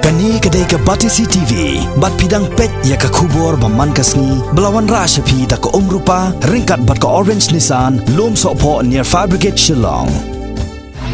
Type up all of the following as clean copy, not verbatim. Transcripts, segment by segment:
Kani kedai ke Batisi TV, bat pidang pet ya ke kubur baman kasni, belawan rasyapi da ke rupa, ringkat bat ke orange Nissan, lom sokpo near Fire Brigade Shillong.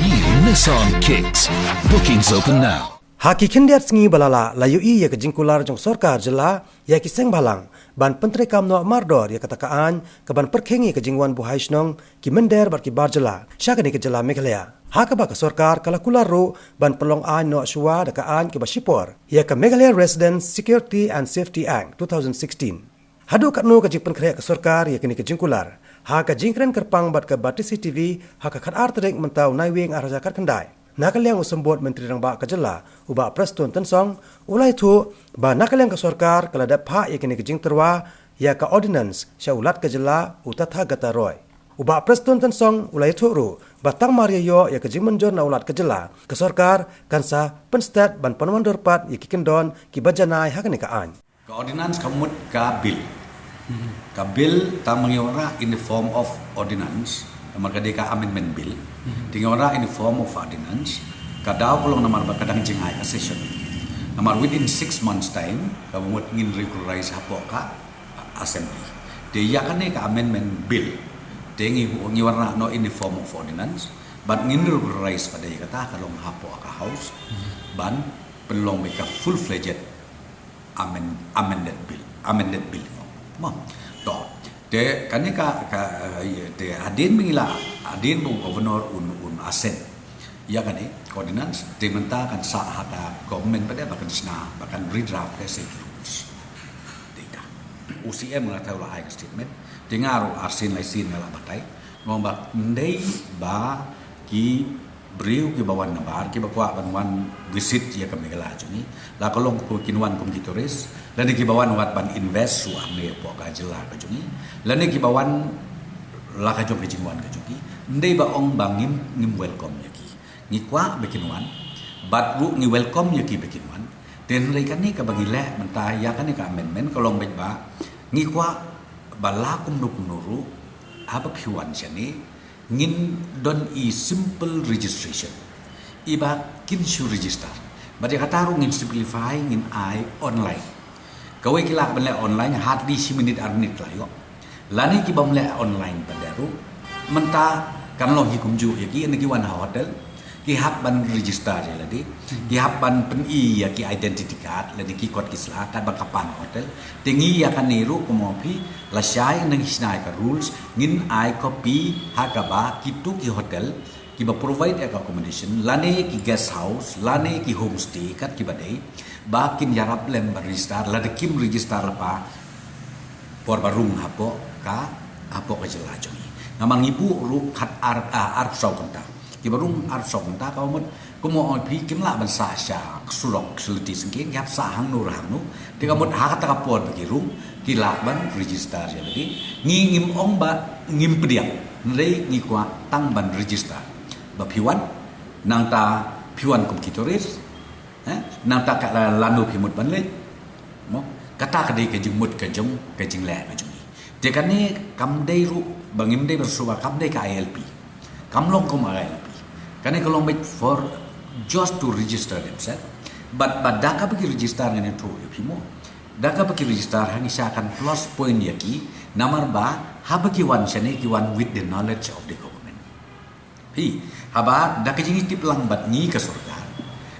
New Nissan Kicks. Bookings open now. Haki kendiat sengi balala layu i ya ke jingkular jong sorkar jela ya ki seng balang ban pentri kam no mardor ya katakaan ke ban perkengi ke jingwan buhai snong ki mender bar ki barjela syakani ke jela Meghalaya. Haka ba ke sorkar kala kularo ban pelong an no shua da ka an ke basipor ya ke Meghalaya Residents Security and Safety Act 2016. Hadu kat no ke jing penkrea ke sorkar ya kini ke jingkular. Haka jingkren kerpang bat ke Batisi TV haka kat artrek mentau naiwing arajakat kendai. Nakaliang usembot Menteri Rang Ba Kejela uba Preston Tensong ulai tu ba nakaliang ke sorkar kala dapha ya kini ke jing terwa ya ke ordinance syaulat Kejela utatha gata roy. Uba Preston Tensong ulai tu ru batang Maria yo ya ke jing menjor na ulat Kejela ke sorkar kansa penstat ban panuan dorpat ya ki kendon ki bajanai hakani ka an. Ka ordinance kamut ka bill. Ka bill tamangiora in the form of ordinance, namar ka amendment bill. Tingora in the form of ordinance, kadaw kolong namar ba kadang jingay a session. Namar within 6 months time, kamut ngin regularize hapo ka assembly. Dia yakane ka amendment bill. Tingi ngiwarna no in the form of ordinance, but ngin regularize pada kata kalong hapo ka house, ban pelong ka full-fledged amended bill. Mo to de kanika de adin mengila adin bung governor un asen ya kan ordinance de menta kan sa hata government pada bahkan sna bahkan redraft basic rules data UCM ngata ula high statement dengar arsin laisin ngala batai ngomba ndai ba ki beriu ki bawan nabar ki bakwa banwan visit ya ke Meghalaya juni la kolong ko kinwan kum kitoris lan ki bawan wat ban invest su ame po ka jela ka juni lan ki bawan la ka jong kijingwan ka juni ndai ba ong bangim ngim welcome yaki ngi kwa bekinwan bat ru ngi welcome yaki bekinwan ten rei kan ni ka bagile menta ya kan ni ka amendment kolong bet ba ngi kwa balakum nuru apa piwan jani ngin don i simple registration iba kinshu register bade kataru ngin simplify ngin I online kawai kila bale online hardly 10 minit arnit layo lani ki bamle online bandaru menta kan lo hikum ju yaki neki wan hotel ki hab ban register ya ladi ki hab ban pen i ya ki identity card ladi ki kod kisla kad bakapan hotel tingi ya kan niru komopi la syai nang hisnai ka rules ngin I copy hakaba kitu ki hotel ki ba provide accommodation lane ki guest house lane ki homestay kat ki badai ba kin yarap lem ba register ladi kim register pa por barung hapo ka jela jongi ngamang ibu ru khat ar sau konta ki barung ar song ta ka mut kumo oi pi kim la ban sa sha surok sulti singkin yap sa hang nu de ka mut ha ta ka por ki rum ki la ban register ya lagi ngi ngim ong ba ngim pediak rei ngi kwa tang ban register ba piwan nang ta piwan kum kitoris nang ta ka lanu pi mut ban le mo kata ka dei ke jing mut ke jong ke jing le ka jong de kan ni kam dei ru bangim dei bersuwa kam dei ka ILP kam long kum ILP kan ni kalong wait for just to register themselves but daka bagi register ngani to pimo daka bagi register hangi akan plus point yaki namar ba habaki wan chane ki wan with the knowledge of the government hi haba daka jingi tip lang bat ni ka surga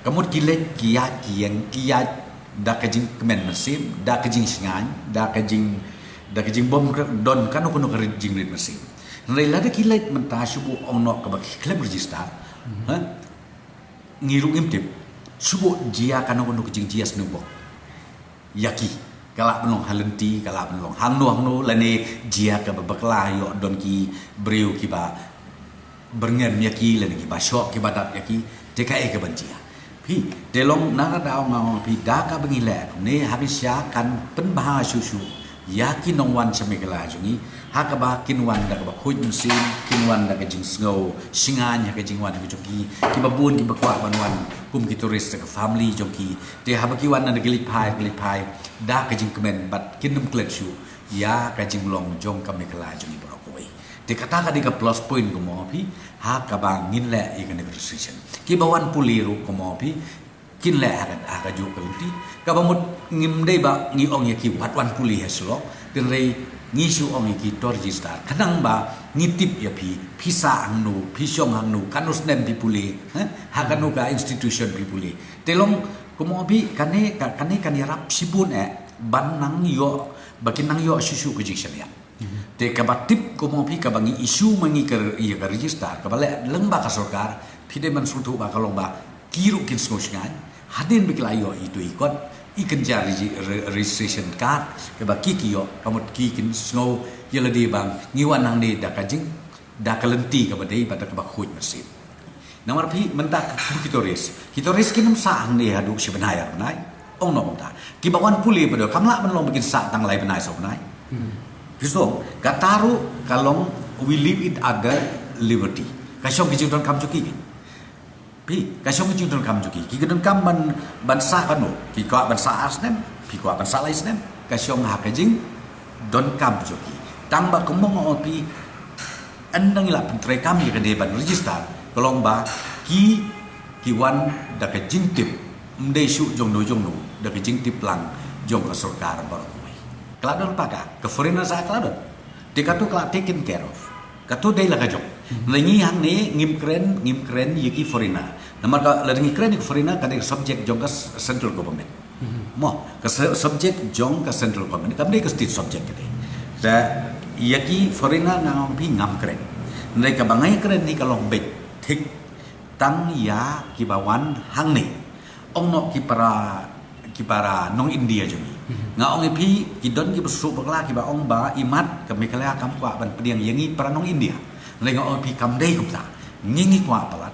kamut kilek kiya daka jing kemen mesim daka jing singan daka jing bom don kan ko no ka jing rit mesim nai lada kilek menta subu ono ka baki claim register ngiru imtip subu jia kan ko no jing jia snubok yaki kala penong halenti kala penong hangno lane jia ka babakla yo don ki breu ki ba berngen yaki lane ki ba shok ki badat yaki teka ka banjia pi delong nanga daw ngau pi daka bengile ne habisya kan penbah susu yaki nongwan Meghalaya jungi hakaba kinwan da ba khujin sin kinwan da jing snow singan ya jing wan ka joki ki babun ki bakwa banwan kum ki tourist ka family joki te habaki wan na gili pai da ka jing kemen bat kinum kletsu ya ka jing long jong ka Meghalaya jungi borokoi te kata ka di ka plus point ko mo pi hakaba ngin le i ka negotiation ki bawan puliru ko mo pi kin le aga ju kelti ka bamut ngim dei ba ngi ong ye ki batwan puli haslo tin rei ngi su ong ye ki to register kanang ba ngitip ya pi sa ang nu pi syong ang nu kanus nem pi puli haganu ka institution pi puli telong kumobi kane yarap sibun ban nang yo bakin nang yo susu kejiksyan ya te kabatip kumobi kabangi isu mangi ke ya ka register ka bale lengba ka sarkar pide man sutu ba kalong ba kiru kin sngan hadin biklayo itu ikot ikan jari registration card ke ba kikiyo kamut kikin snow yeladi bang ngiwan nang ni da kajing da kalenti ka badai pada ka ba khut masjid namar phi mentak kitoris kinum sa ang ni hadu sebenaya benai ong no ta ki bawan puli pada kamla ban long bikin sa tang lai benai so benai biso kataru kalong we live in other liberty kasyong ki judon kam chuki pi kasyong ki judon kam chuki ki judon kam ban sa kanu ki ko ban sa asnem pi ko ban sa lai asnem kasyong ha kajing don kam chuki tang ba kumong opi andang ila pentre kami ke deban register kolong ba ki wan da ka jingtip mdei su jong no da ka jingtip lang jong ka sarkar bar ko kladon paga ke foreigner sa kladon dekatu kla taken care of katu dei la ka jong lengi hang ni ngim kren yiki foreigner namar ka lengi kren yiki foreigner ka de subject jong ka central government mo ka subject jong ka central government ka de ka state subject ke da yaki foreigner ngam pi ngam kren mereka bangai kren ni kalong bet thik tang ya kibawan hang ni ong no kipara nong India jumi nga ong pi kidon ki besu bakla ki ba ong ba imat ka mekala kam kwa ban pediang yangi para nong India lenga ong pi kam dei kumta ngingi kwa palat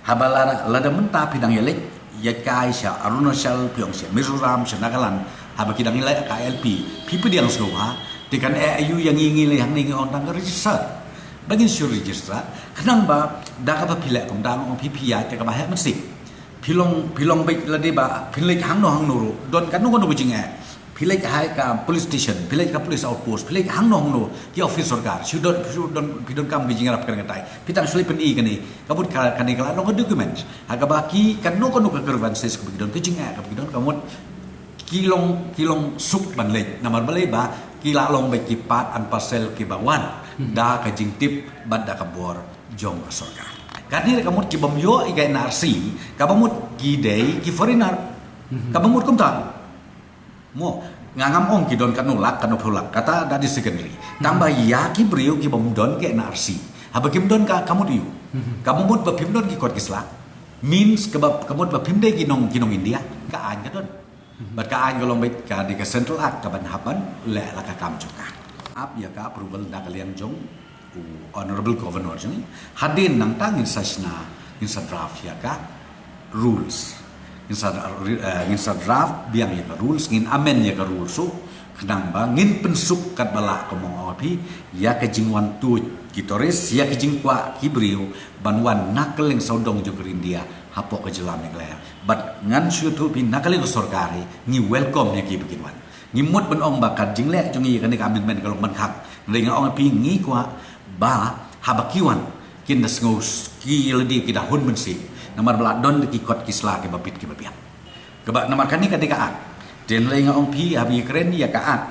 habala lada menta pidang yelek yakai sha arunachal pyeongse mizoram nagaland habaki dang ilai ka LP pi pediang soha dikan ayu yang ngingi le hang ni ong tang register bagin sur register kanang ba da ka pilek kum dang ong pi ya te ka ba he man sik pilong baik la deba pilek hang no don kan no bujing pilek hai ka police station pilek ka police outpost pilek hang no ki office sarkar sudon pidon kam bujing rap kan katai pitang suli pen i kan ni kabut kan ni kala no document aga baki kan no ka kerban ses ka bidon kijing ka bidon kamut kilong suk ban le namar balai ba kila long baik ki pat an parcel ki bawan da ka jingtip bad da ka bor jong sarkar karena kamu cibam yo ikai narsi, kamu ki dei ki foreigner, kamu kum tak, mo ngangam ong ki don kanulak kanopulak kata dari secondary, tambah ya ki brio ki bam don ke narsi, habakim don ka kamu diu, kamu mut bapim don ki kot kisla, means kamu bapim dei ki nong India, ka an ka don, bat ka an golong baik ka di ka central act ka ban hapan le la ka kam juga, ap ya ka approval da kalian jong. Honorable Governor jeng hadin nang tangin sasna insa draft ya ka rules insa draft biang ya ka rules ngin amen ya ka rules so kadang ba ngin pensuk kat bala komong api ya ka jingwan tu kitores ya ka jingkwa kibriu banwan nakeleng saudong jo India hapok ka jelam ya but ngan syutu bin nakeleng sarkari ni welcome ya ki bikinwan ngimut ben ong bakat jinglek jongi kan ka amendment kalau man khak lenga ong pi ngi kwa ba habakiwan kin das ngos ki ledi kita hun mensi namar bladon ki kot kisla ke babit ke babian keba namar kani kadika at den lenga ong pi habi kren ya ka at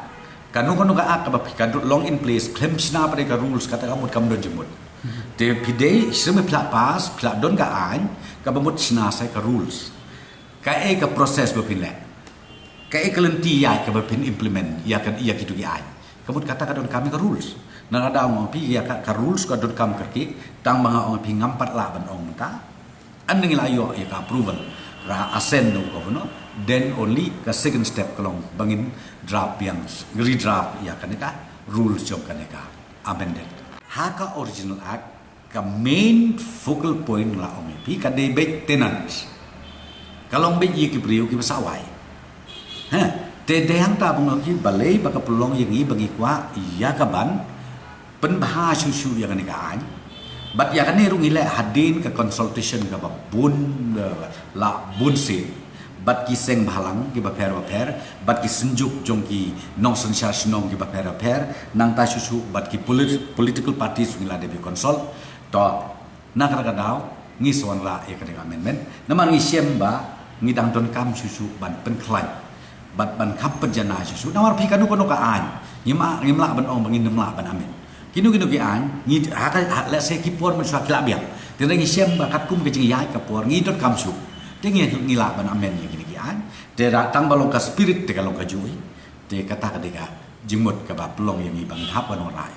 kanu ka at ka babik long in place claim sna pada ka rules kata kamu don jemut de pide seme pla pas pla don ka an ka bamut sna sai ka rules ka ka proses bapin le ka kelenti ya ka bapin implement ya kan iya kitu ya kamu kata ka don kami ka rules nang ada ong pi ya ka rules ka dot kam kerki tang mga ong pi ngampat la ban ong ka anding layo ya ka approval ra ascend no governor then only ka second step kalong bangin draft yang redraft ya kan ka rules job kan ka amended ha ka original act ka main focal point la ong pi ka de baik tenants kalong baik ye ki priu ki pasawai te dehang ta bang ki balai baka pelong yang i bagi kwa ya ka ban penbahas susu yang ni kan, but yang ni rungi le hadin ke consultation ke bun la bun sin, but kiseng balang ki baper, but kisenjuk jong ki non sensation nong ki baper nang ta susu but ki political parties rungi la debi consult, to nak kadau ngi swan la ya kan amendment, namang ngi siemba ngidang don kam susu ban penklan ban kap penjana susu nawar pi kanu kono ka an ngimla ban ong bangin nemla ban amin kinu ki an ngi haka la se kipor men sak la biang tena ngi sem bakat kum ke jing yai kapor ngi dot kam su tengi ngila ban amin ki an te datang balong ka spirit te kalong ka jui te kata ka deka jimut ka ba pelong yang ibang hap ban orai